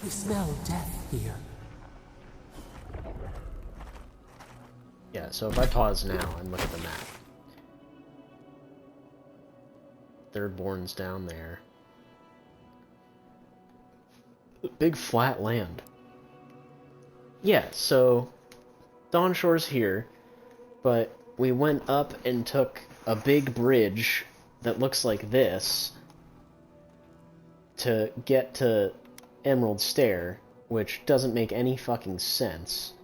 I smell death here. Yeah, so if I pause now and look at the map. Thirdborn's down there. Big flat land. Yeah, so Dawnshore's here, but we went up and took a big bridge that looks like this to get to Emerald Stair, which doesn't make any fucking sense.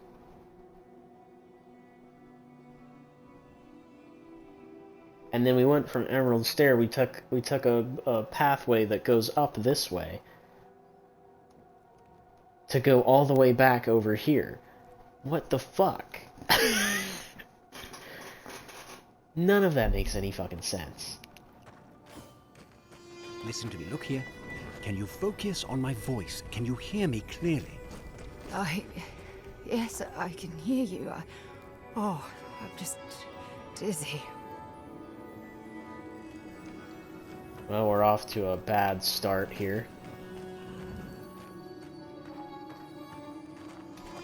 And then we went from Emerald Stair, we took a pathway that goes up this way to go all the way back over here. What the fuck? None of that makes any fucking sense. Listen to me, look here. Can you focus on my voice? Can you hear me clearly? Yes, I can hear you. I'm just dizzy. Well, we're off to a bad start here.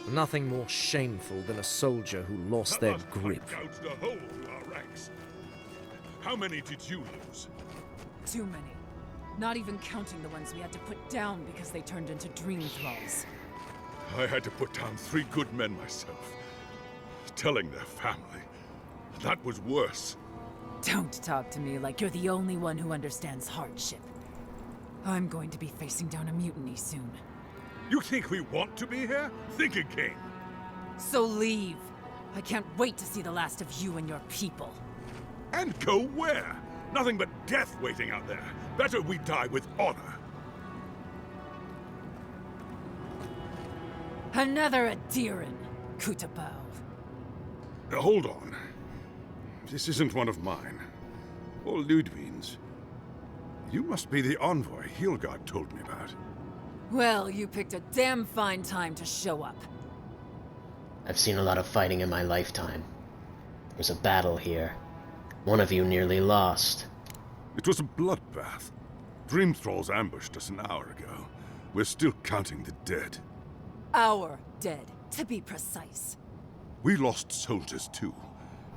Nothing more shameful than a soldier who lost their grip. Gouged a hole through our ranks. How many did you lose? Too many. Not even counting the ones we had to put down because they turned into dream thralls. I had to put down 3 good men myself. Telling their family. That was worse. Don't talk to me like you're the only one who understands hardship. I'm going to be facing down a mutiny soon. You think we want to be here? Think again. So leave. I can't wait to see the last of you and your people. And go where? Nothing but death waiting out there. Better we die with honor. Another Adiran, Kutabau. Hold on. This isn't one of mine. Or Ludwine's. You must be the envoy Hilgard told me about. Well, you picked a damn fine time to show up. I've seen a lot of fighting in my lifetime. There was a battle here. One of you nearly lost. It was a bloodbath. Dream Thralls ambushed us an hour ago. We're still counting the dead. Our dead, to be precise. We lost soldiers too,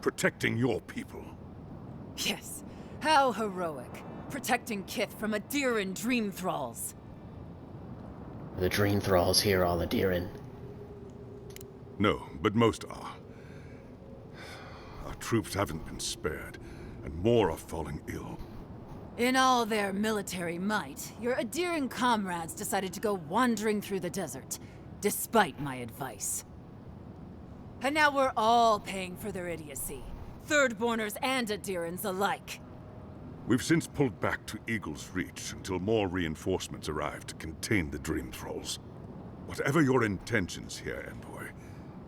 protecting your people. Yes, how heroic. Protecting Kith from Adiran Dream Thralls. The Dream Thralls here all Adiran. No, but most are. Our troops haven't been spared, and more are falling ill. In all their military might, your Adiran comrades decided to go wandering through the desert, despite my advice. And now we're all paying for their idiocy. Thirdborners and Adirans alike. We've since pulled back to Eagle's Reach until more reinforcements arrive to contain the Dream Thralls. Whatever your intentions here, Envoy,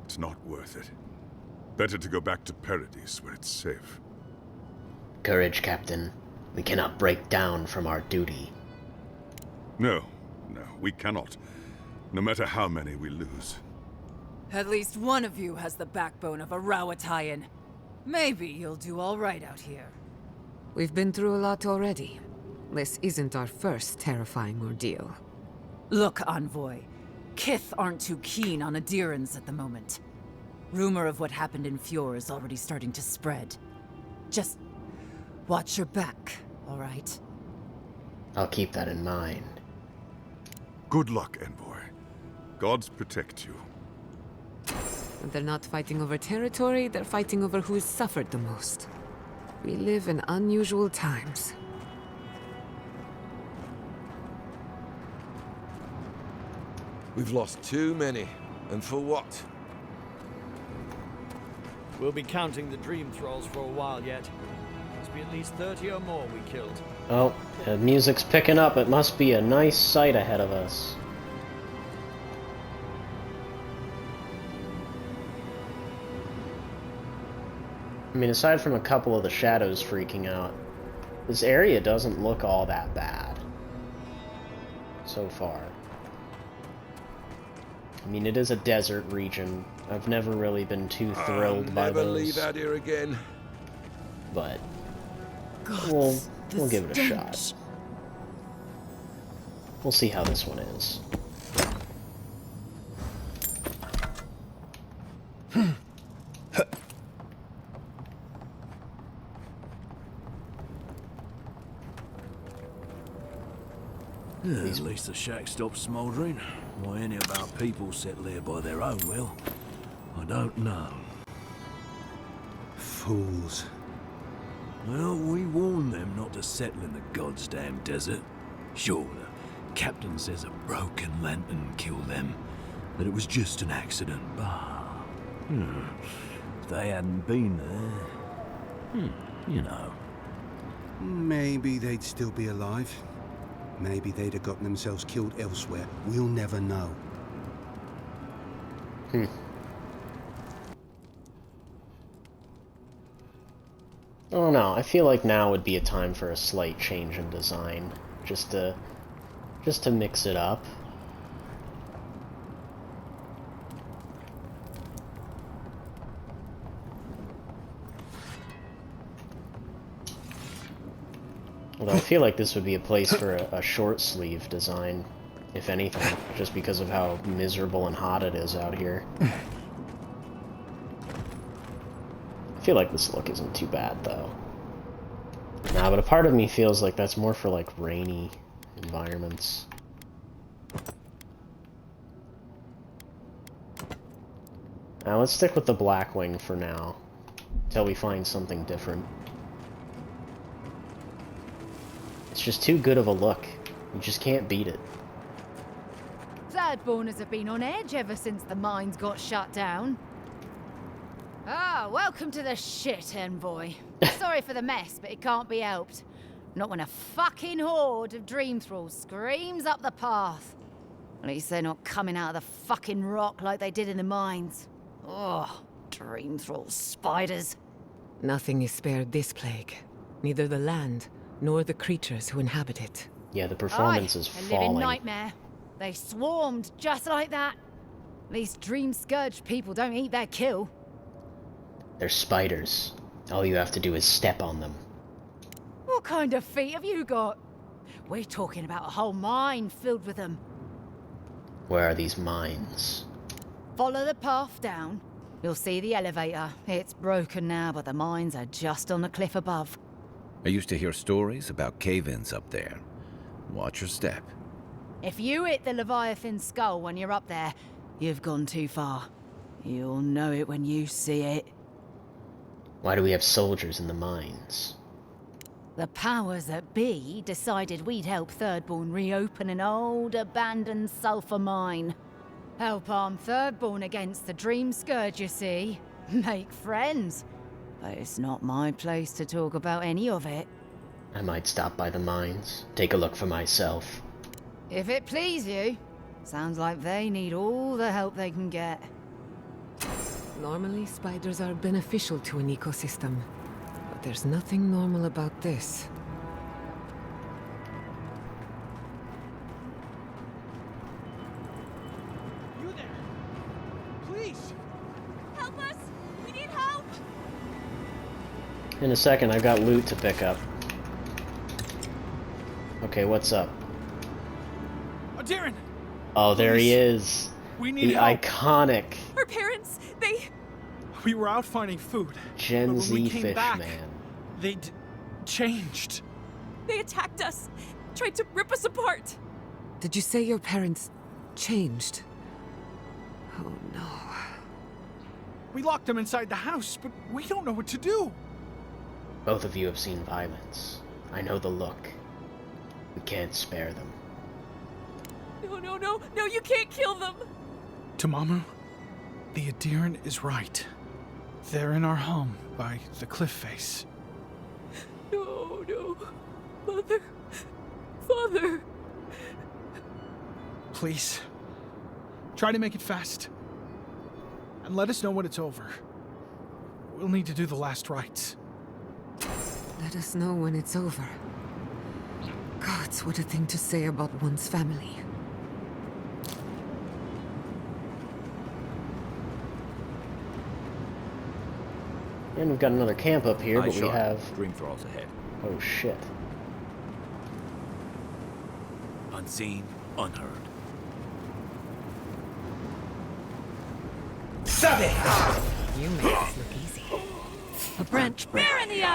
it's not worth it. Better to go back to Paradise where it's safe. Courage, Captain. We cannot break down from our duty. No, we cannot. No matter how many we lose. At least one of you has the backbone of a Rawatayan. Maybe you'll do all right out here. We've been through a lot already. This isn't our first terrifying ordeal. Look, Envoy. Kith aren't too keen on Adirans at the moment. Rumor of what happened in Fjord is already starting to spread. Just watch your back, all right? I'll keep that in mind. Good luck, Envoy. Gods protect you. When they're not fighting over territory, they're fighting over who has suffered the most. We live in unusual times. We've lost too many. And for what? We'll be counting the Dream Thralls for a while yet. Must be at least 30 or more we killed. Oh, the music's picking up. It must be a nice sight ahead of us. I mean, aside from a couple of the shadows freaking out, this area doesn't look all that bad. So far. I mean, it is a desert region. I've never really been too thrilled by never those. leave out here again. But God, we'll give it a shot. We'll see how this one is. Yeah, at least the shack stopped smouldering. Why any of our people settle here by their own will, I don't know. Fools. Well, we warned them not to settle in the goddamn desert. Sure, the captain says a broken lantern killed them, that it was just an accident, but... if they hadn't been there... you know. Maybe they'd still be alive. Maybe they'd have gotten themselves killed elsewhere. We'll never know. I don't know. I feel like now would be a time for a slight change in design, just to mix it up. Although I feel like this would be a place for a short sleeve design, if anything, just because of how miserable and hot it is out here. I feel like this look isn't too bad, though. Nah, but a part of me feels like that's more for, like, rainy environments. Now, let's stick with the Blackwing for now, until we find something different. It's just too good of a look. You just can't beat it. Thirdborners have been on edge ever since the mines got shut down. Ah, welcome to the shit, Envoy. Sorry for the mess, but it can't be helped. Not when a fucking horde of dream thralls screams up the path. At least they're not coming out of the fucking rock like they did in the mines. Oh, dream thrall spiders. Nothing is spared this plague. Neither the land, nor the creatures who inhabit it. Yeah, the performance is a falling. living nightmare. They swarmed just like that. At least Dreamscourge people don't eat their kill. They're spiders. All you have to do is step on them. What kind of feet have you got? We're talking about a whole mine filled with them. Where are these mines? Follow the path down. You'll see the elevator. It's broken now, but the mines are just on the cliff above. I used to hear stories about cave-ins up there. Watch your step. If you hit the Leviathan skull when you're up there, you've gone too far. You'll know it when you see it. Why do we have soldiers in the mines? The powers that be decided we'd help Thirdborn reopen an old, abandoned sulfur mine. Help arm Thirdborn against the Dreamscourge, you see. Make friends. But it's not my place to talk about any of it. I might stop by the mines, take a look for myself. If it please you. Sounds like they need all the help they can get. Normally, spiders are beneficial to an ecosystem. But there's nothing normal about this. You there? Please! Help us! We need help! In a second, I've got loot to pick up. Okay, what's up? Oh, Darren! Oh, there he is. We need the help. iconic Her parents, they... We were out finding food. Gen but when Z we came fish back, man. they'd changed. They attacked us. Tried to rip us apart. Did you say your parents changed? Oh no. We locked them inside the house, but we don't know what to do. Both of you have seen violence. I know the look. We can't spare them. No, you can't kill them. Tamamu, the Adiran is right. They're in our home by the cliff face. No. Mother. Father. Please, try to make it fast. And let us know when it's over. We'll need to do the last rites. Let us know when it's over. Gods, what a thing to say about one's family. And we've got another camp up here, but we Sharp. have... Dream thralls ahead. Oh shit. Unseen, unheard. Sabe! You make this look easy. A branch break. Spear in the eye!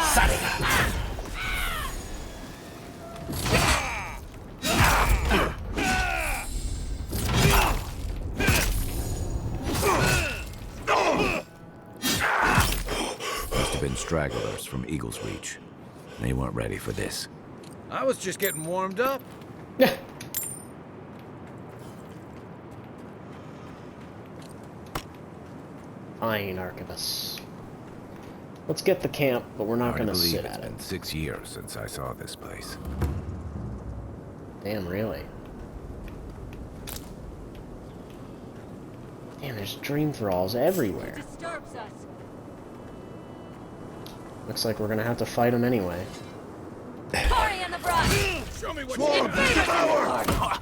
Must have been stragglers from Eagle's Reach. They weren't ready for this. I was just getting warmed up. Fine, Archivus. Let's get the camp, but we're not Hard to gonna believe sit it's at it. been 6 years since I saw this place. Damn, really? Damn, there's dream thralls everywhere. Disturbs us. Looks like we're gonna have to fight them anyway. Hurry in the brush! Show me what Swarm power!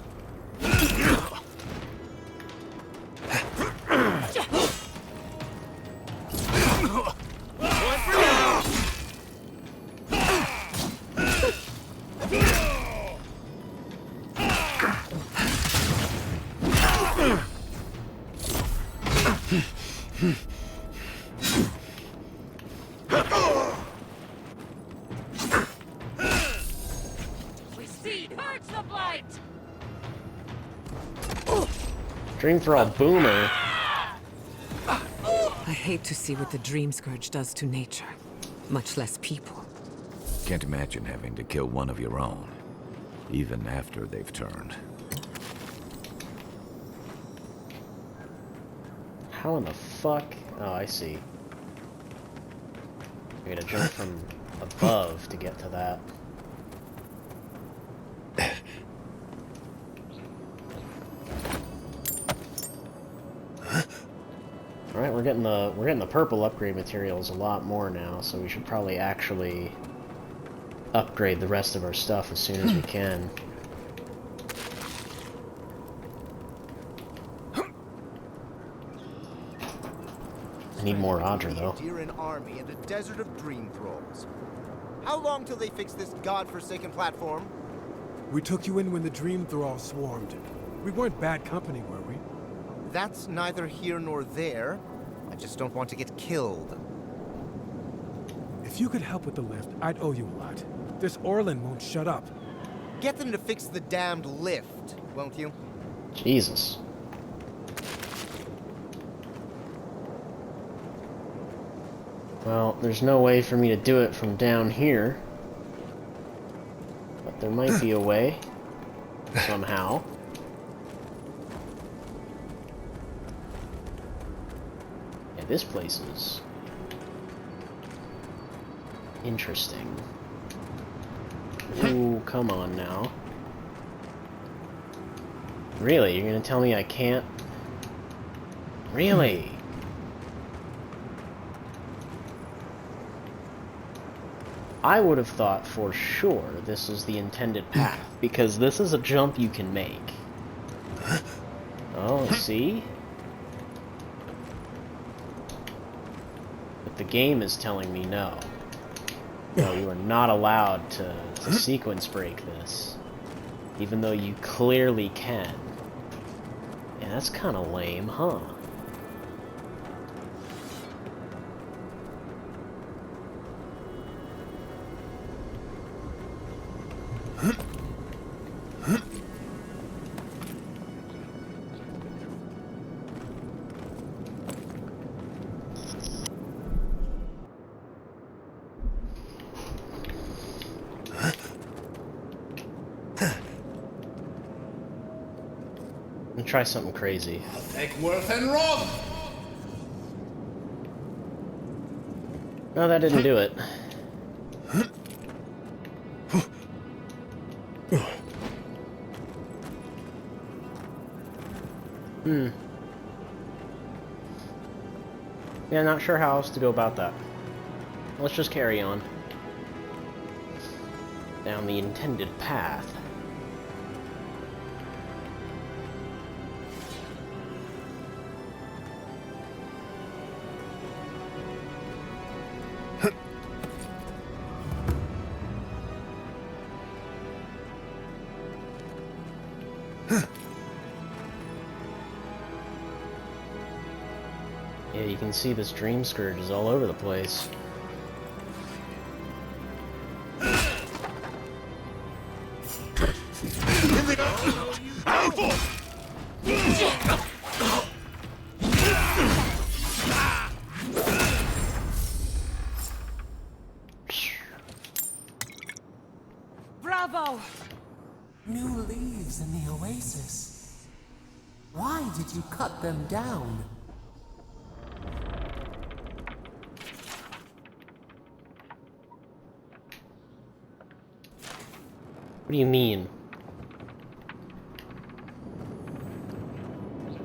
Dream thrall boomer. I hate to see what the Dreamscourge does to nature, much less people. Can't imagine having to kill one of your own, even after they've turned. How in the fuck? Oh, I see. I gotta jump from above to get to that. Alright, we're getting the purple upgrade materials a lot more now, so we should probably actually upgrade the rest of our stuff as soon as we can. I need more Audra, though. An army in a desert of dream thralls. How long till they fix this godforsaken platform? We took you in when the dream thralls swarmed. We weren't bad company, were we? That's neither here nor there. I just don't want to get killed. If you could help with the lift, I'd owe you a lot. This Orlin won't shut up. Get them to fix the damned lift, won't you? Jesus. Well, there's no way for me to do it from down here. But there might be a way. Somehow. Yeah, this place is interesting. Ooh, come on now. Really? You're gonna tell me I can't? Really? I would have thought for sure this is the intended path, because this is a jump you can make. Oh, see? But the game is telling me no. No, you are not allowed to sequence break this. Even though you clearly can. Yeah, that's kind of lame, huh? Let me try something crazy. Take Worth and Rob! No, that didn't do it. Yeah, not sure how else to go about that. Let's just carry on. Down the intended path. Yeah, you can see this Dreamscourge is all over the place. Bravo! New leaves in the oasis. Why did you cut them down? What do you mean?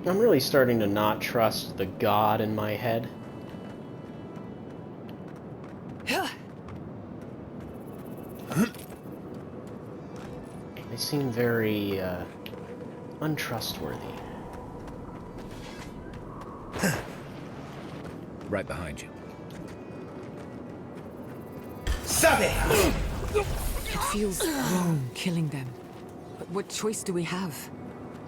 I'm really starting to not trust the god in my head. They seem very, untrustworthy. Right behind you. It feels wrong killing them. But what choice do we have?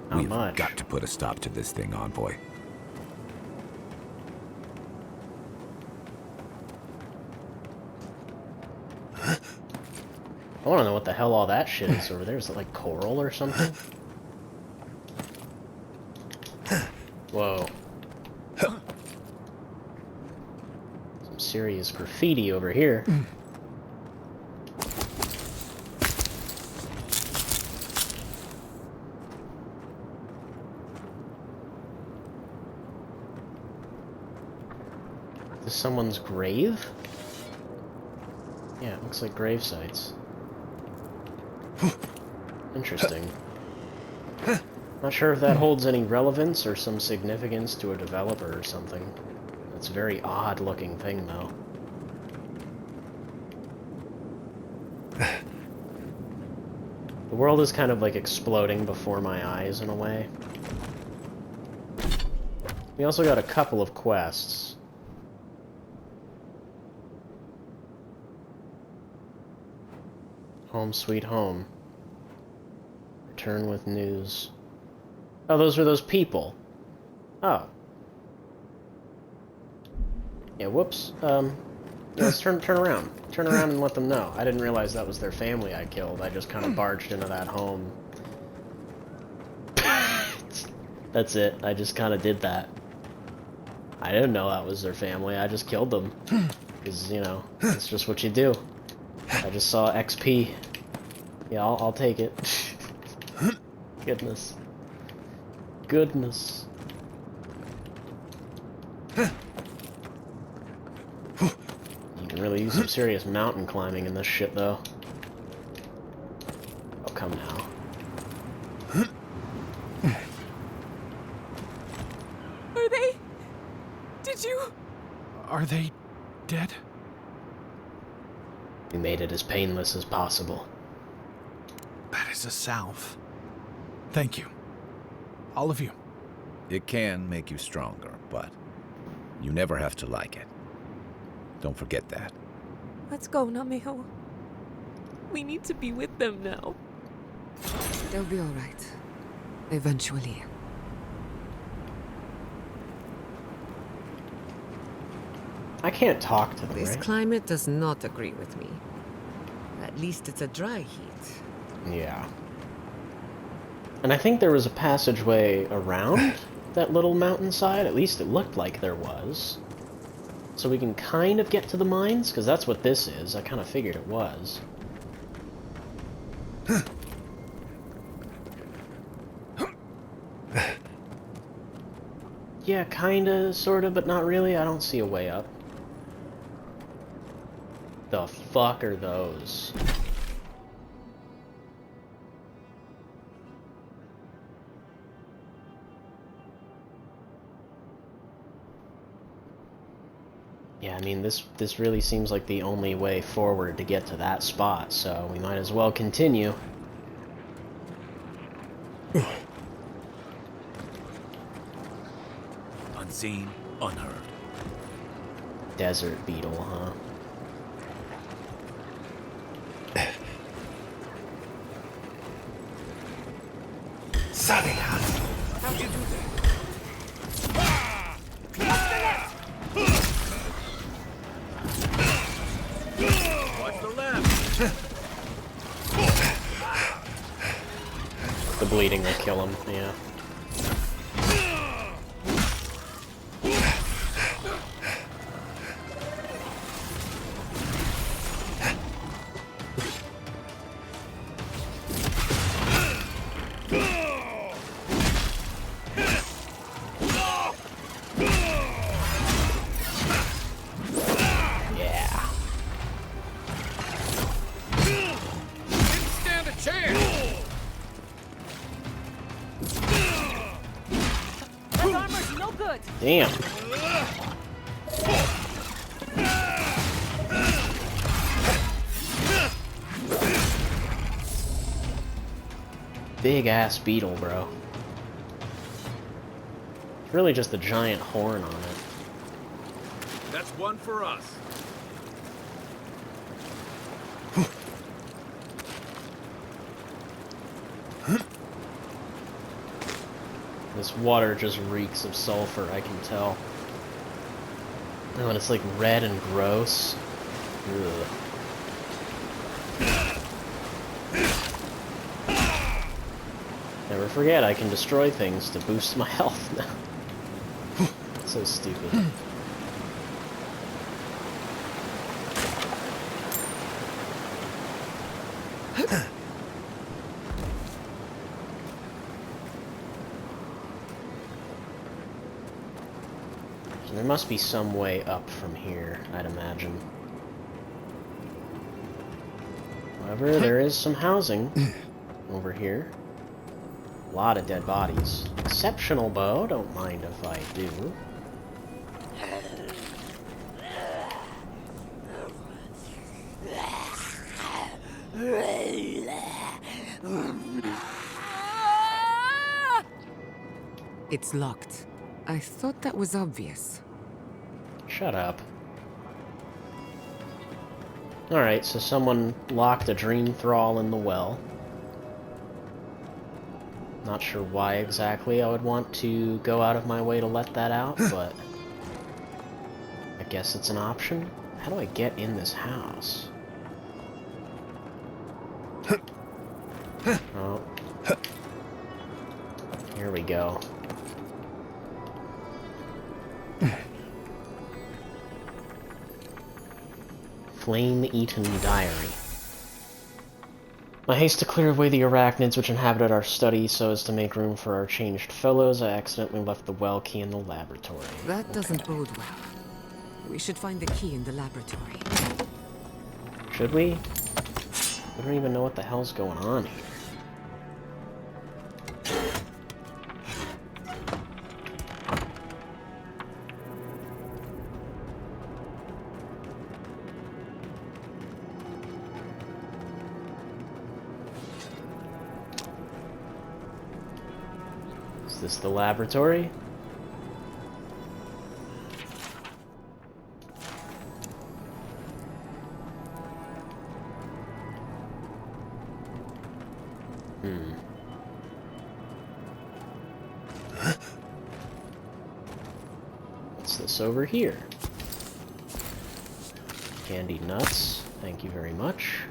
Not We've much. got to put a stop to this thing, Envoy. I want to know what the hell all that shit is over there. Is it like coral or something? Whoa. Some serious graffiti over here. Is someone's grave? Yeah, it looks like grave sites. Interesting. Not sure if that holds any relevance or some significance to a developer or something. It's a very odd looking thing, though. The world is kind of like exploding before my eyes in a way. We also got a couple of quests. Home sweet home. Return with news. Oh, those were those people. Oh. Yeah, whoops. Yeah, let's turn around. Turn around and let them know. I didn't realize that was their family I killed. I just kind of barged into that home. That's it. I just kind of did that. I didn't know that was their family. I just killed them. Because, you know, it's just what you do. I just saw XP. Yeah, I'll take it. Goodness. Goodness. You can really use some serious mountain climbing in this shit, though. Oh, come now. Are they? Did you? Are they dead? We made it as painless as possible. That is a salve. Thank you. All of you. It can make you stronger, but you never have to like it. Don't forget that. Let's go, Namiho. We need to be with them now. They'll be all right. Eventually. I can't talk to them, This right? climate does not agree with me. At least it's a dry heat. Yeah. And I think there was a passageway around that little mountainside. At least it looked like there was. So we can kind of get to the mines, because that's what this is. I kind of figured it was. Yeah, kinda, sorta, but not really. I don't see a way up. The fuck are those? Yeah, I mean, this really seems like the only way forward to get to that spot, so we might as well continue. Unseen, unheard. Desert beetle, huh? How'd you do that? bleeding will kill him, yeah. Damn. Big ass beetle, bro. It's really just a giant horn on it. That's one for us. This water just reeks of sulfur, I can tell. Oh, and it's like red and gross. Ugh. Never forget, I can destroy things to boost my health now. So stupid. There must be some way up from here, I'd imagine. However, there is some housing over here. A lot of dead bodies. Exceptional bow, don't mind if I do. It's locked. I thought that was obvious. Shut up. Alright, so someone locked a dream thrall in the well. Not sure why exactly I would want to go out of my way to let that out, but I guess it's an option. How do I get in this house? Oh. Here we go. Flame-eaten diary. My haste to clear away the arachnids which inhabited our study so as to make room for our changed fellows, I accidentally left the well key in the laboratory. That doesn't bode well. We should find the key in the laboratory. Should we? I don't even know what the hell's going on here. Is this the laboratory? What's this over here? Candied nuts. Thank you very much.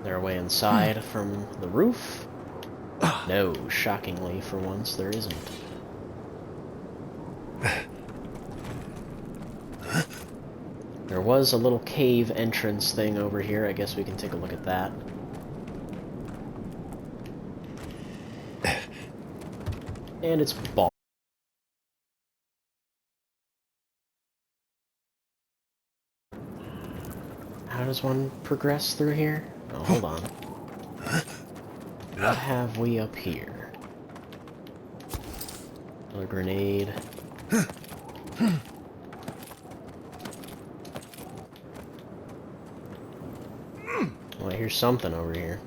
Their way inside from the roof? No, shockingly, for once, there isn't. There was a little cave entrance thing over here. I guess we can take a look at that. And it's ball. How does one progress through here? Oh, hold on. What have we up here? Another grenade. Oh, I hear something over here.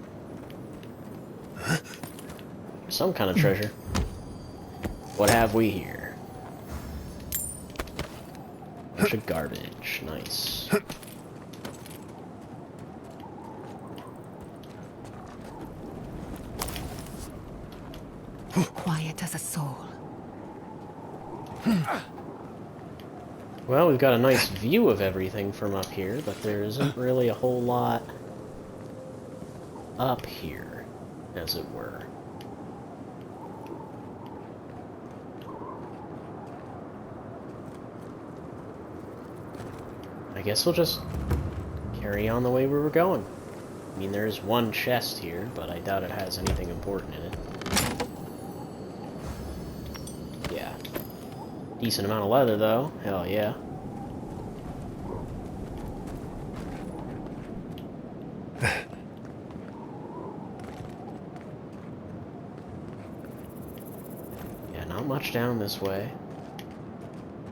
Some kind of treasure. What have we here? Bunch of garbage. Nice. quiet as a soul. Well, we've got a nice view of everything from up here, but there isn't really a whole lot up here, as it were. I guess we'll just carry on the way we were going. I mean, there's one chest here, but I doubt it has anything important in it. Yeah. Decent amount of leather, though. Hell yeah. Yeah, not much down this way.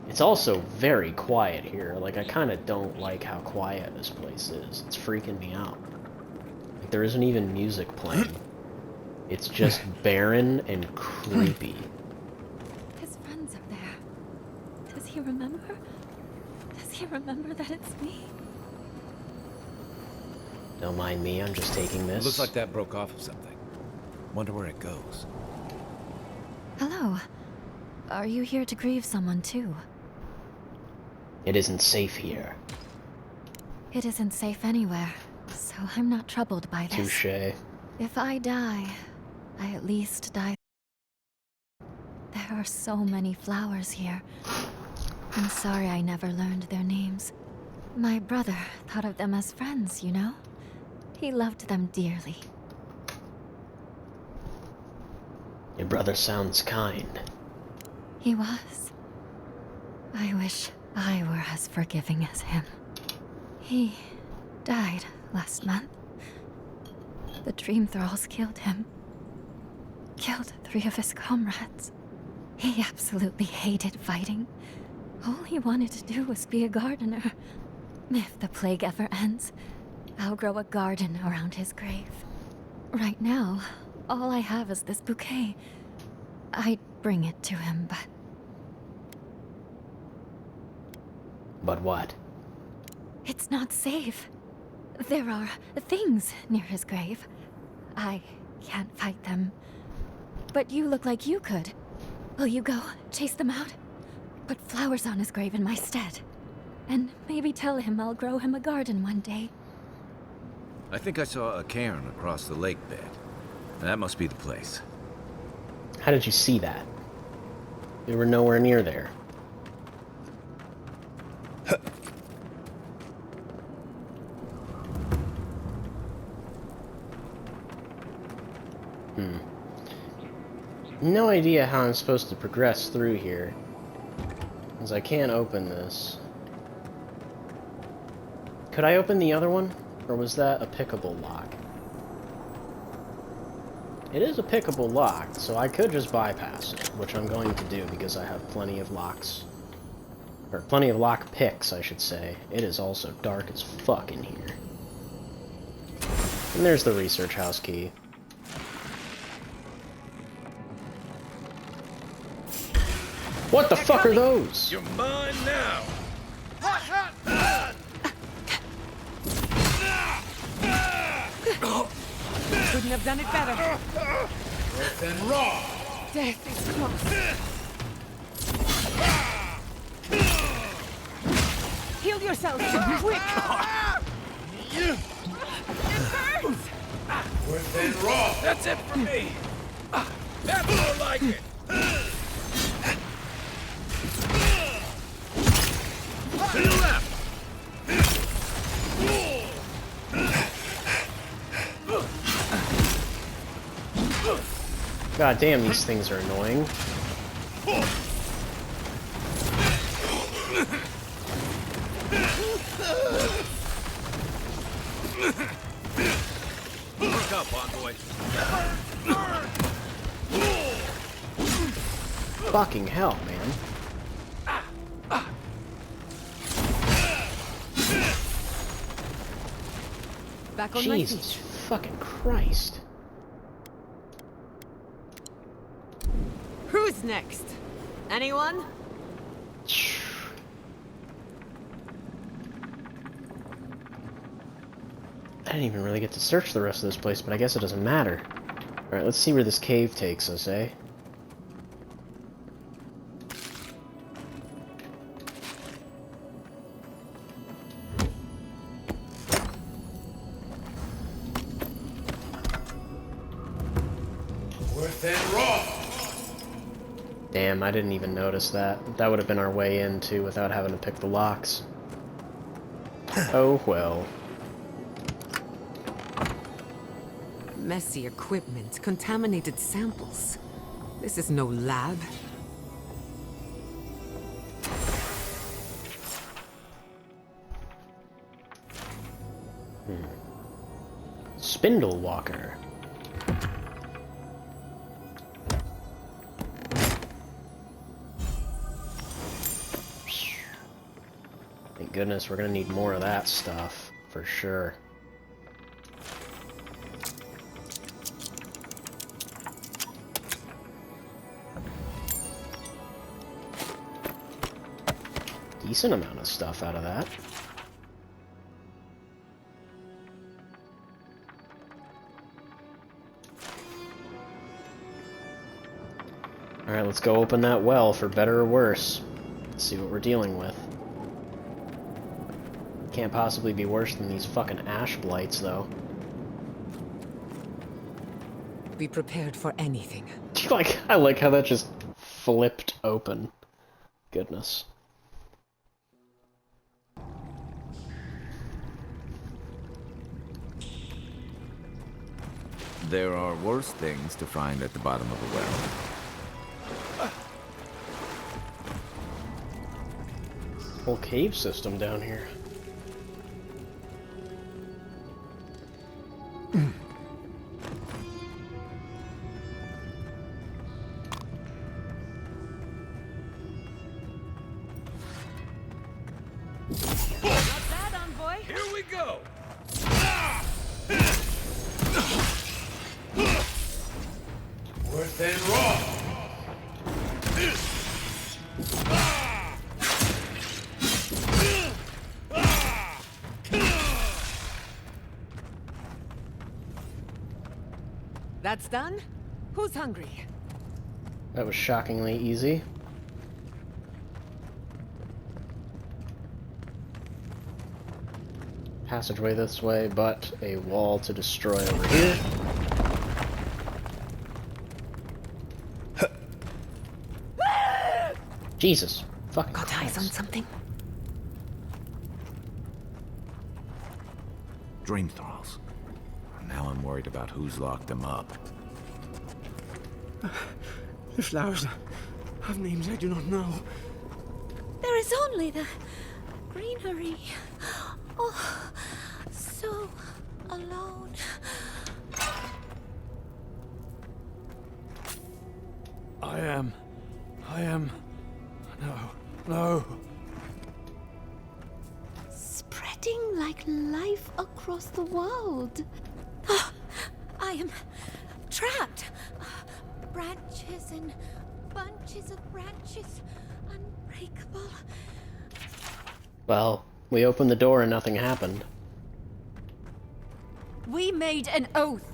It's also very quiet here. Like, I kind of don't like how quiet this place is. It's freaking me out. Like, there isn't even music playing. It's just barren and creepy. His friends up there. Does he remember? Does he remember that it's me? Don't mind me, I'm just taking this. Looks like that broke off of something. Wonder where it goes. Hello. Are you here to grieve someone too? It isn't safe here. It isn't safe anywhere, so I'm not troubled by this. Touché. If I die, I at least die. There are so many flowers here. I'm sorry I never learned their names. My brother thought of them as friends, you know? He loved them dearly. Your brother sounds kind. He was. I wish I were as forgiving as him. He died last month. The Dream Thralls killed him. Killed 3 of his comrades. He absolutely hated fighting. All he wanted to do was be a gardener. If the plague ever ends, I'll grow a garden around his grave. Right now, all I have is this bouquet. I'd bring it to him, but... But what? It's not safe. There are things near his grave. I can't fight them. But you look like you could. Will you go chase them out? Put flowers on his grave in my stead. And maybe tell him I'll grow him a garden one day. I think I saw a cairn across the lake bed. That must be the place. How did you see that? We were nowhere near there. No idea how I'm supposed to progress through here, because I can't open this. Could I open the other one, or was that a pickable lock? It is a pickable lock, so I could just bypass it, which I'm going to do because I have plenty of locks. Or plenty of lock picks, I should say. It is also dark as fuck in here. And there's the research house key. What the fuck are those? You're mine now. Couldn't have done it better. Earth and raw. Death is close. Heal yourself, quick! It burns! Earth and raw. That's it for me. That's more like it. To the left. God damn, these things are annoying. Look up, Envoy. Fucking hell, man. Back on my Jesus feet. fucking Christ. Who's next? Anyone? I didn't even really get to search the rest of this place, but I guess it doesn't matter. Alright, let's see where this cave takes us, eh? Damn, I didn't even notice that. That would have been our way in, too, without having to pick the locks. Oh, well. Messy equipment, contaminated samples. This is no lab. Spindle Walker. Thank goodness, we're gonna need more of that stuff, for sure. Decent amount of stuff out of that. Alright, let's go open that well, for better or worse. Let's see what we're dealing with. Can't possibly be worse than these fucking ash blights, though. Be prepared for anything. I like how that just flipped open. Goodness. There are worse things to find at the bottom of a well. Whole cave system down here. Not bad, Envoy. Here we go! Worse than raw! That's done? Who's hungry? That was shockingly easy. Passageway this way, but a wall to destroy over here. Jesus. Fucking Got eyes on something? Dream thralls. Now I'm worried about who's locked them up. The flowers have names I do not know. There is only the greenery. Oh, so alone. I am... No. Spreading like life across the world. Oh, I am trapped. Branches and bunches of branches, unbreakable. Well, we opened the door and nothing happened. We made an oath.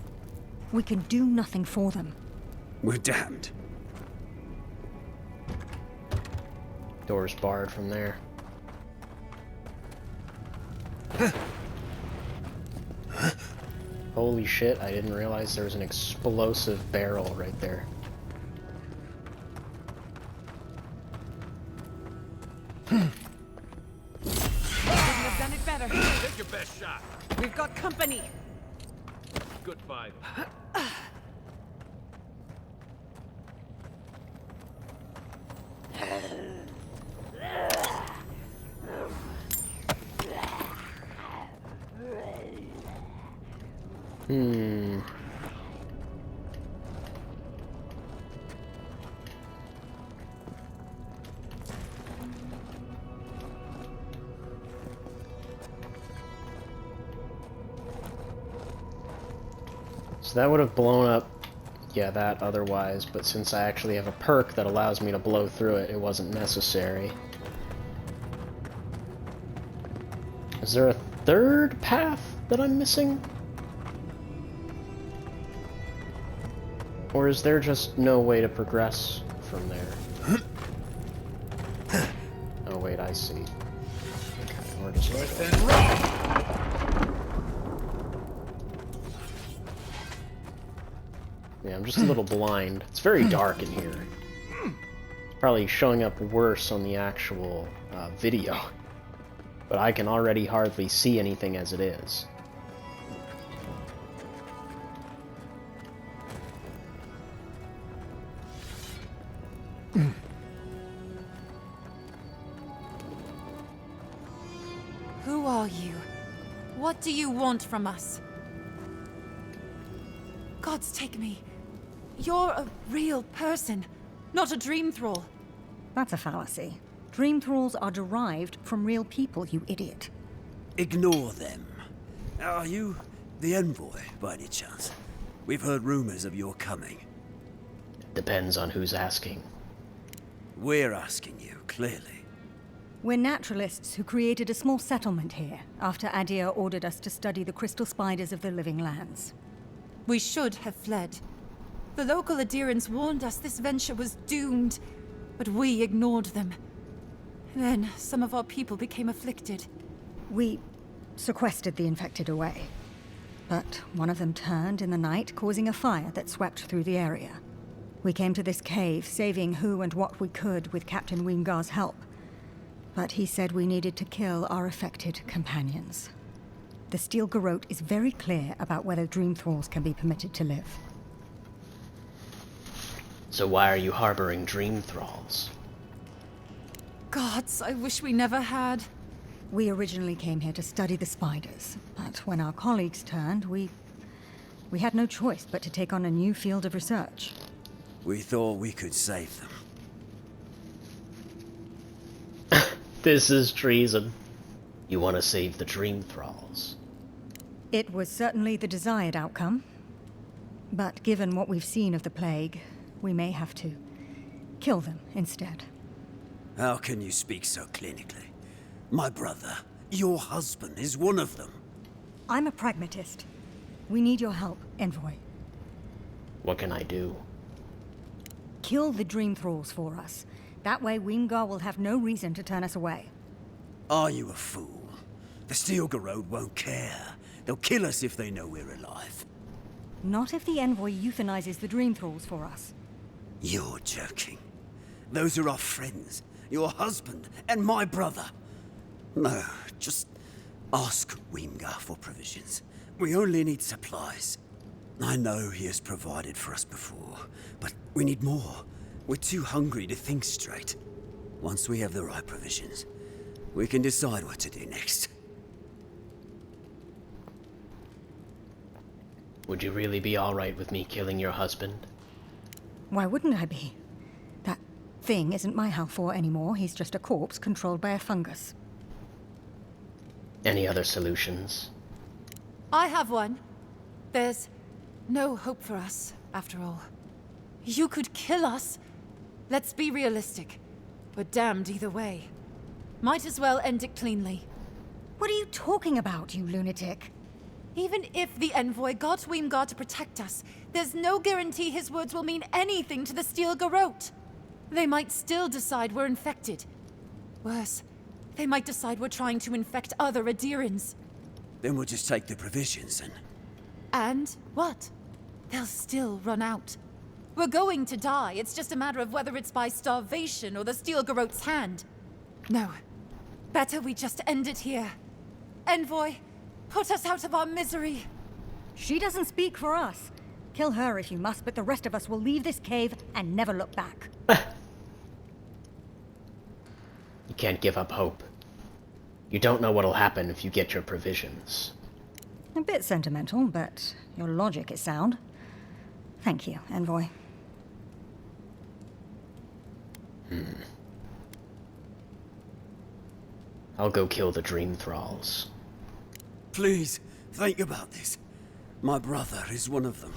We can do nothing for them. We're damned. Door's barred from there. Holy shit, I didn't realize there was an explosive barrel right there. Couldn't have done it better. Take your best shot. We've got company. Good fight. So that would have blown up, yeah, that otherwise, but since I actually have a perk that allows me to blow through it, it wasn't necessary. Is there a third path that I'm missing? Or is there just no way to progress from there? Oh wait, I see. Okay, we're just Yeah, I'm just a little blind. It's very dark in here. Probably showing up worse on the actual video. But I can already hardly see anything as it is. Who are you? What do you want from us? Gods take me. You're a real person, not a dream thrall. That's a fallacy. Dream thralls are derived from real people, you idiot. Ignore them. Are you the Envoy, by any chance? We've heard rumors of your coming. Depends on who's asking. We're asking you, clearly. We're naturalists who created a small settlement here after Adir ordered us to study the crystal spiders of the living lands. We should have fled. The local Adirans warned us this venture was doomed, but we ignored them. Then some of our people became afflicted. We sequestered the infected away. But one of them turned in the night, causing a fire that swept through the area. We came to this cave, saving who and what we could with Captain Weemgar's help. But he said we needed to kill our affected companions. The Steel Garrote is very clear about whether Dream Thralls can be permitted to live. So why are you harboring Dream Thralls? Gods, I wish we never had. We originally came here to study the spiders, but when our colleagues turned, we had no choice but to take on a new field of research. We thought we could save them. This is treason. You want to save the Dream Thralls. It was certainly the desired outcome. But given what we've seen of the plague, we may have to kill them instead. How can you speak so clinically? My brother, your husband, is one of them. I'm a pragmatist. We need your help, Envoy. What can I do? Kill the Dream Thralls for us. That way Weemgar will have no reason to turn us away. Are you a fool? The Steel Garrote won't care. They'll kill us if they know we're alive. Not if the Envoy euthanizes the Dream Thralls for us. You're joking. Those are our friends, your husband, and my brother. No, just ask Weemgar for provisions. We only need supplies. I know he has provided for us before, but we need more. We're too hungry to think straight. Once we have the right provisions, we can decide what to do next. Would you really be alright with me killing your husband? Why wouldn't I be? That thing isn't my Halfor anymore. He's just a corpse controlled by a fungus. Any other solutions? I have one. There's no hope for us, after all. You could kill us. Let's be realistic. We're damned either way. Might as well end it cleanly. What are you talking about, you lunatic? Even if the Envoy got Weemgar to protect us, there's no guarantee his words will mean anything to the Steel Garrote. They might still decide we're infected. Worse, they might decide we're trying to infect other Adirans. Then we'll just take the provisions and... And what? They'll still run out. We're going to die. It's just a matter of whether it's by starvation or the Steel Garrote's hand. No. Better we just end it here. Envoy, put us out of our misery. She doesn't speak for us. Kill her if you must, but the rest of us will leave this cave and never look back. You can't give up hope. You don't know what'll happen if you get your provisions. A bit sentimental, but your logic is sound. Thank you, Envoy. I'll go kill the Dream Thralls. Please, think about this. My brother is one of them.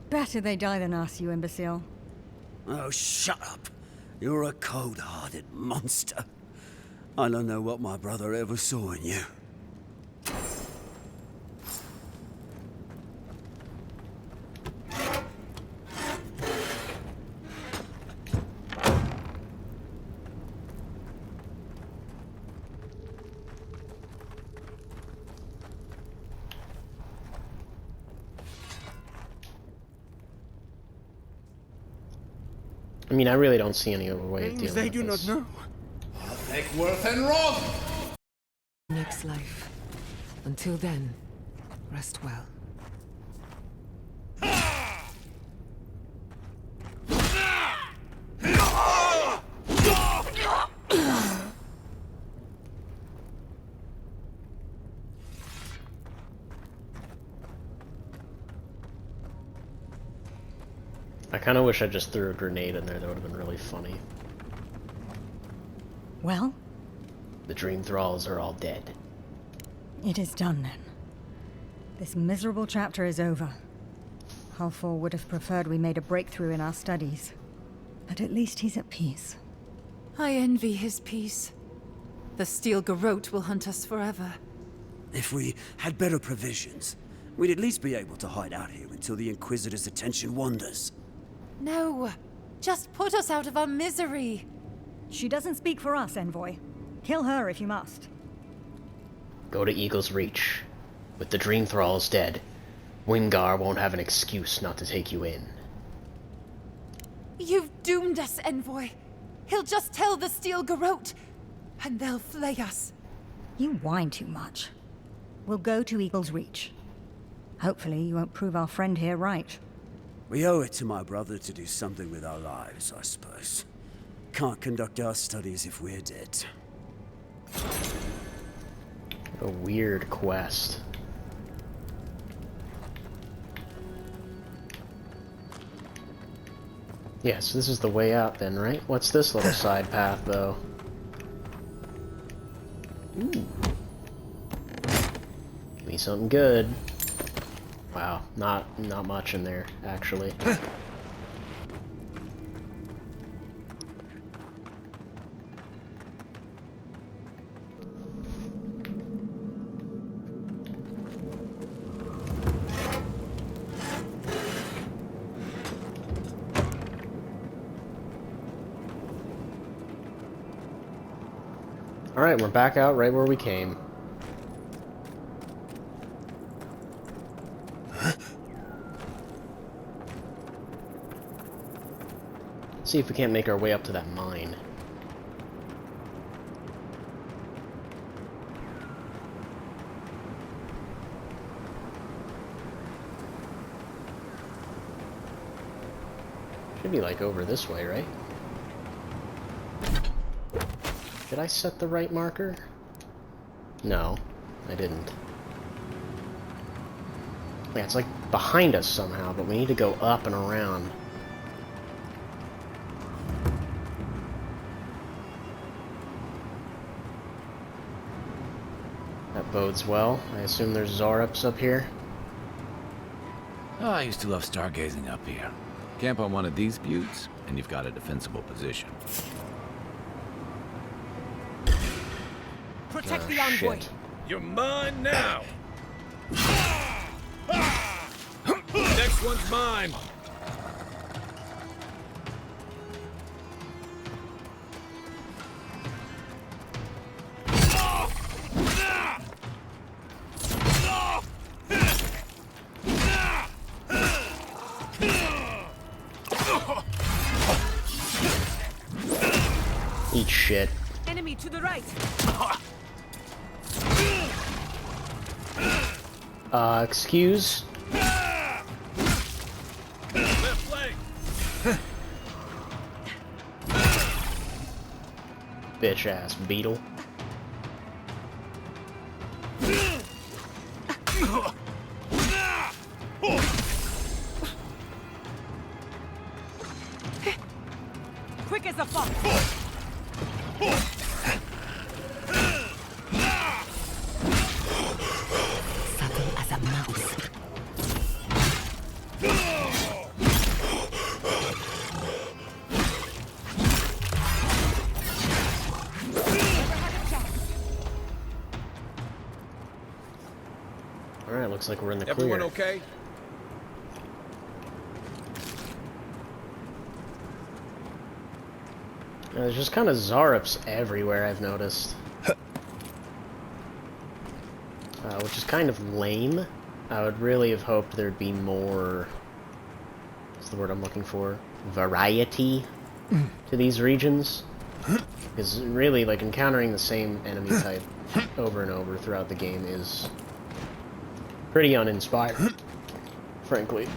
Better they die than us, you imbecile. Oh, shut up. You're a cold-hearted monster. I don't know what my brother ever saw in you. I mean, I really don't see any other way of Things dealing they with do this. not know. I'll take Worth and Rob! Next life. Until then, rest well. I kind of wish I just threw a grenade in there. That would have been really funny. Well, The Dream Thralls are all dead. it is done then. This miserable chapter is over. Halfor would have preferred we made a breakthrough in our studies. But at least he's at peace. I envy his peace. The steel garrote will hunt us forever. If we had better provisions, we'd at least be able to hide out here until the Inquisitor's attention wanders. No, just put us out of our misery. She doesn't speak for us, Envoy. Kill her if you must. Go to Eagle's Reach. With the Dream Thralls dead, Wingar won't have an excuse not to take you in. You've doomed us, Envoy. He'll just tell the steel garrote, and they'll flay us. You whine too much. We'll go to Eagle's Reach. Hopefully you won't prove our friend here right. We owe it to my brother to do something with our lives, I suppose. Can't conduct our studies if we're dead. What a weird quest. Yeah, so this is the way out then, right? What's this little side path, though? Ooh. Give me something good. Wow, not much in there, actually. Alright, we're back out right where we came. See if we can't make our way up to that mine. Should be like over this way, right? Did I set the right marker? No, I didn't. Yeah, it's like behind us somehow, but we need to go up and around. That bodes well. I assume there's Zarups up here. Oh, I used to love stargazing up here. Camp on one of these buttes, and you've got a defensible position. Protect the envoy. Shit. You're mine now. Next one's mine. Eat shit. Enemy to the right. Excuse? Left leg. Bitch ass beetle. Quick as a fox. Subtle as a mouse. Alright, looks like we're in the clear. Everyone okay? There's just kind of Zarups everywhere, I've noticed. Which is kind of lame. I would really have hoped there'd be more... What's the word I'm looking for? Variety to these regions. Because really, like, encountering the same enemy type over and over throughout the game is pretty uninspiring, frankly.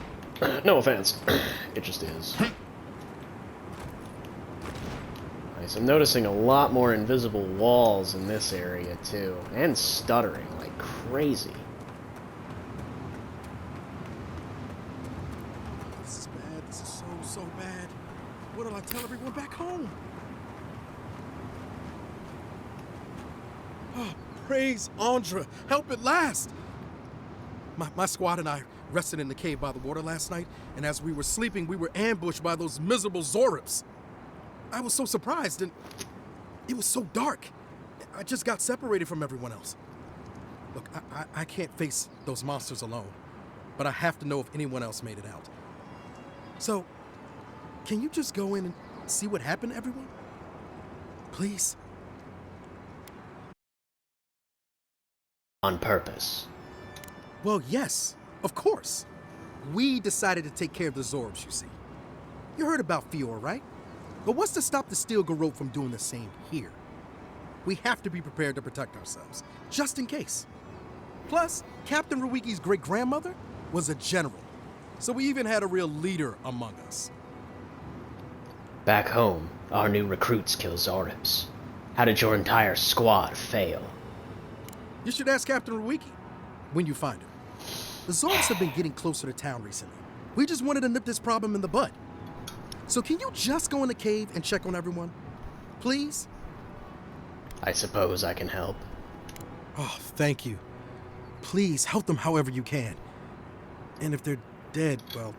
No offense. It just is. Nice. I'm noticing a lot more invisible walls in this area, too. And stuttering like crazy. This is bad. This is so bad. What'll I tell everyone back home? Oh, praise Andra. Help at last. My squad and I rested in the cave by the water last night, and as we were sleeping, we were ambushed by those miserable Zorips. I was so surprised, and it was so dark. I just got separated from everyone else. Look, I can't face those monsters alone, but I have to know if anyone else made it out. So, can you just go in and see what happened to everyone? Please? On purpose. Well, yes, of course. We decided to take care of the Zorbs, you see. You heard about Fior, right? But what's to stop the Steel Garrote from doing the same here? We have to be prepared to protect ourselves, just in case. Plus, Captain Ruiki's great-grandmother was a general, so we even had a real leader among us. Back home, our new recruits kill Zorips. How did your entire squad fail? You should ask Captain Ruiki when you find her. The Zorips have been getting closer to town recently. We just wanted to nip this problem in the bud. So can you just go in the cave and check on everyone? Please? I suppose I can help. Oh, thank you. Please help them however you can. And if they're dead, well,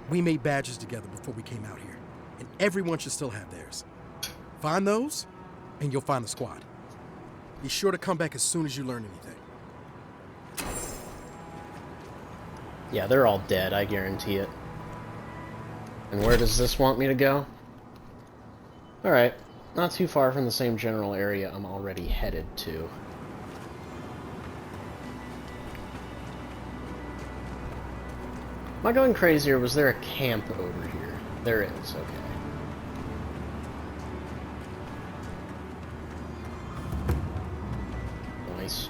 we made badges together before we came out here. And everyone should still have theirs. Find those, and you'll find the squad. Be sure to come back as soon as you learn anything. Yeah, they're all dead, I guarantee it. And where does this want me to go? Alright, not too far from the same general area I'm already headed to. Am I going crazy, or was there a camp over here? There is, okay. Nice.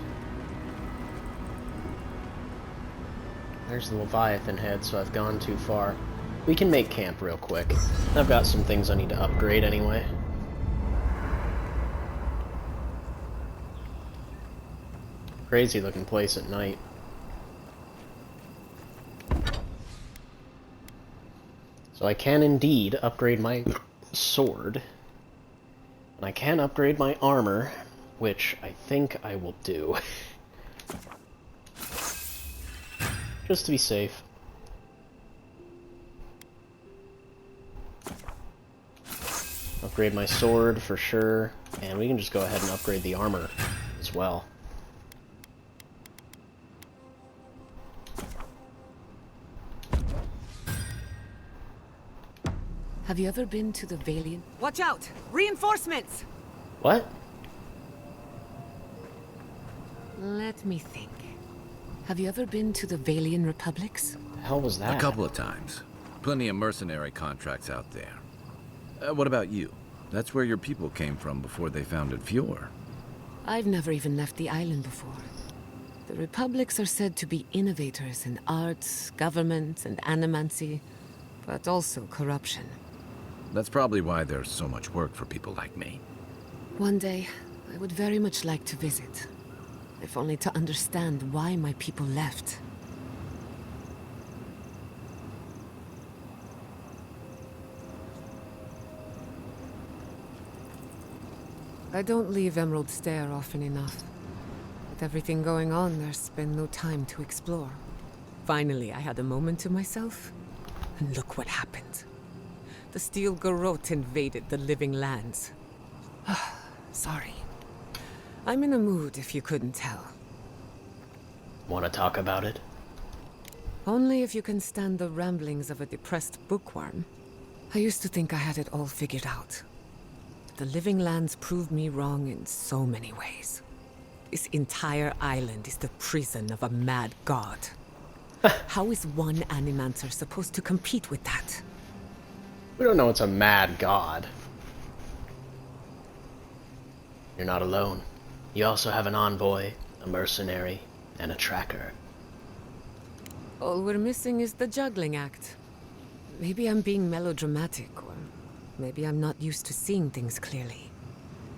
There's the Leviathan head, so I've gone too far. We can make camp real quick. I've got some things I need to upgrade anyway. Crazy looking place at night. So I can indeed upgrade my sword. And I can upgrade my armor, which I think I will do. Just to be safe. Upgrade my sword for sure, and we can just go ahead and upgrade the armor as well. Have you ever been to the Valiant? Watch out! Reinforcements! What? Let me think. Have you ever been to the Valiant Republics? The hell was that? A couple of times. Plenty of mercenary contracts out there. What about you? That's where your people came from before they founded Fior. I've never even left the island before. The Republics are said to be innovators in arts, government, and animancy, but also corruption. That's probably why there's so much work for people like me. One day, I would very much like to visit. If only to understand why my people left. I don't leave Emerald Stair often enough. With everything going on, there's been no time to explore. Finally, I had a moment to myself, and look what happened. The Steel Garrote invaded the Living Lands. Sorry. I'm in a mood, if you couldn't tell. Want to talk about it? Only if you can stand the ramblings of a depressed bookworm. I used to think I had it all figured out. The Living Lands proved me wrong in so many ways. This entire island is the prison of a mad god. How is one Animancer supposed to compete with that? We don't know it's a mad god. You're not alone. You also have an envoy, a mercenary, and a tracker. All we're missing is the juggling act. Maybe I'm being melodramatic, or maybe I'm not used to seeing things clearly.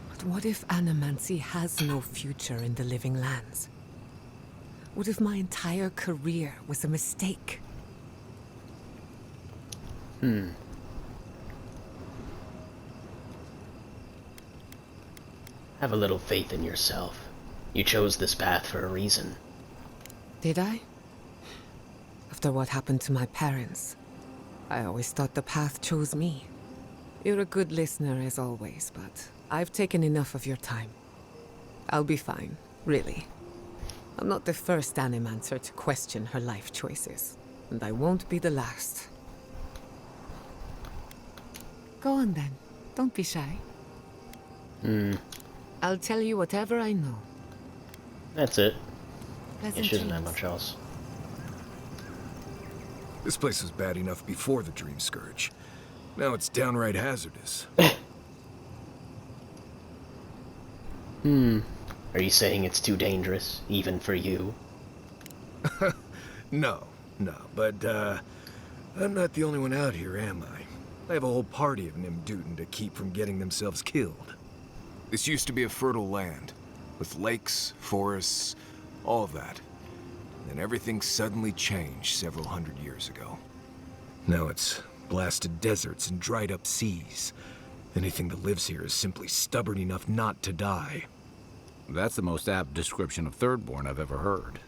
But what if animancy has no future in the living lands? What if my entire career was a mistake? Have a little faith in yourself. You chose this path for a reason. Did I? After what happened to my parents, I always thought the path chose me. You're a good listener as always, but I've taken enough of your time. I'll be fine, really. I'm not the first Animancer to question her life choices, and I won't be the last. Go on then. Don't be shy. I'll tell you whatever I know. That's it. Pleasant It shouldn't have dreams. much else. This place was bad enough before the Dreamscourge. Now it's downright hazardous. Are you saying it's too dangerous, even for you? No, but, I'm not the only one out here, am I? I have a whole party of Nimdutin to keep from getting themselves killed. This used to be a fertile land, with lakes, forests, all of that. Then everything suddenly changed several hundred years ago. Now it's blasted deserts and dried up seas. Anything that lives here is simply stubborn enough not to die. That's the most apt description of Thirdborn I've ever heard.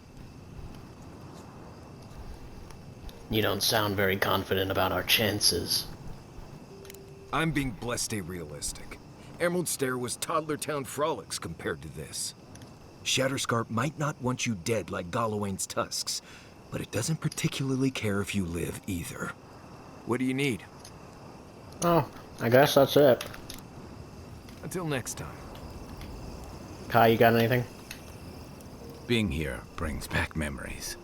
You don't sound very confident about our chances. I'm being blessed realistic. Emerald Stair was Toddler Town frolics compared to this. Shatterscarp might not want you dead like Galawain's tusks, but it doesn't particularly care if you live either. What do you need? Oh, I guess that's it. Until next time. Kai, you got anything? Being here brings back memories.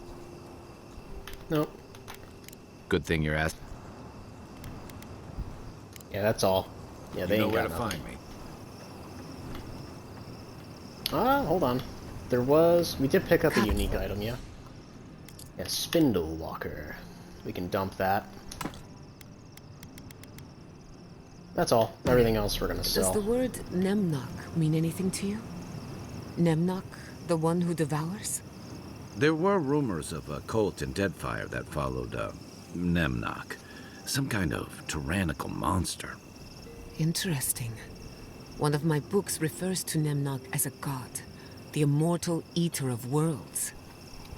Nope. Good thing you're asked. Yeah, that's all. Yeah, they You know ain't where got to nothing. find me. Hold on. We did pick up a unique item, yeah? Yeah, Spindle Walker. We can dump that. That's all. Everything else we're gonna Does sell. the word Nemnok mean anything to you? Nemnok, the one who devours? There were rumors of a cult in Deadfire that followed Nemnok. Some kind of tyrannical monster. Interesting. One of my books refers to Nemnok as a god, the immortal eater of worlds.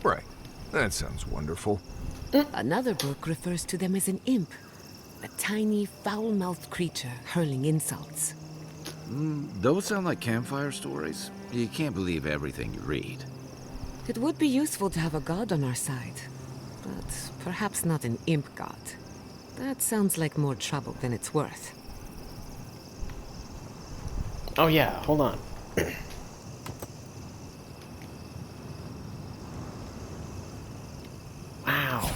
Right. That sounds wonderful. Another book refers to them as an imp, a tiny, foul-mouthed creature hurling insults. Those sound like campfire stories. You can't believe everything you read. It would be useful to have a god on our side, but perhaps not an imp god. That sounds like more trouble than it's worth. Oh yeah, hold on. Wow.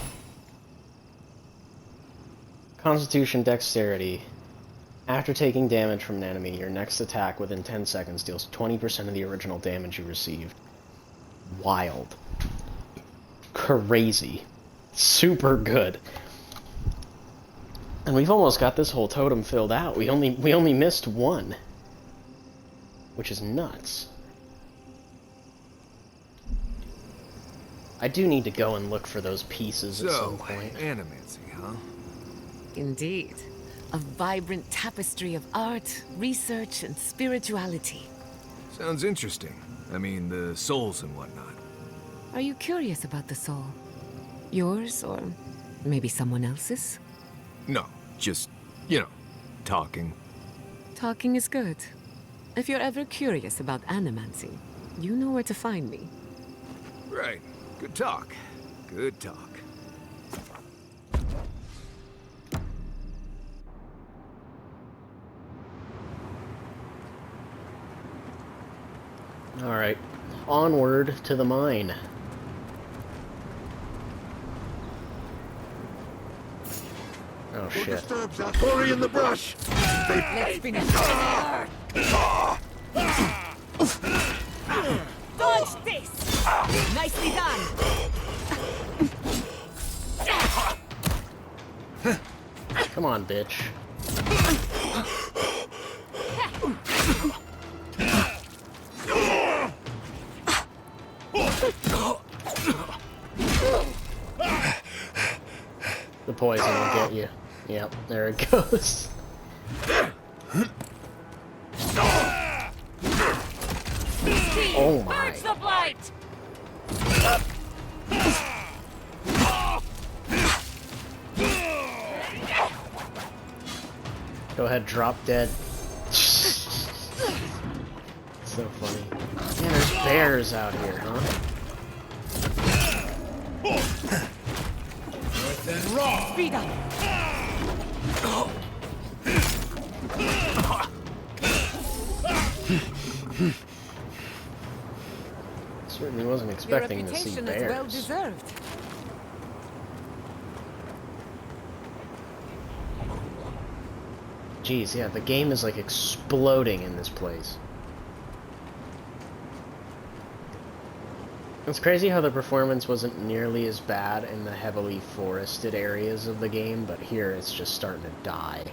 Constitution Dexterity. After taking damage from an enemy, your next attack within 10 seconds deals 20% of the original damage you received. Wild. Crazy. Super good. And we've almost got this whole totem filled out. We only missed one. Which is nuts. I do need to go and look for those pieces at some point. Animancy, huh? Indeed. A vibrant tapestry of art, research, and spirituality. Sounds interesting. I mean, the souls and whatnot. Are you curious about the soul? Yours, or maybe someone else's? No, just, talking. Talking is good. If you're ever curious about animancy, you know where to find me. Right. Good talk. Good talk. Alright. Onward to the mine. Oh shit. Hurry in the brush! Let's finish it. Dodge this! Nicely done! Come on, bitch. The poison will get you. Yep, there it goes. Oh my. Purge the blight! Go ahead, drop dead. So funny. Man, there's bears out here, huh? Speed up! Certainly wasn't expecting to see Your reputation bears. is well deserved. Jeez, yeah, the game is like exploding in this place. It's crazy how the performance wasn't nearly as bad in the heavily forested areas of the game, but here it's just starting to die.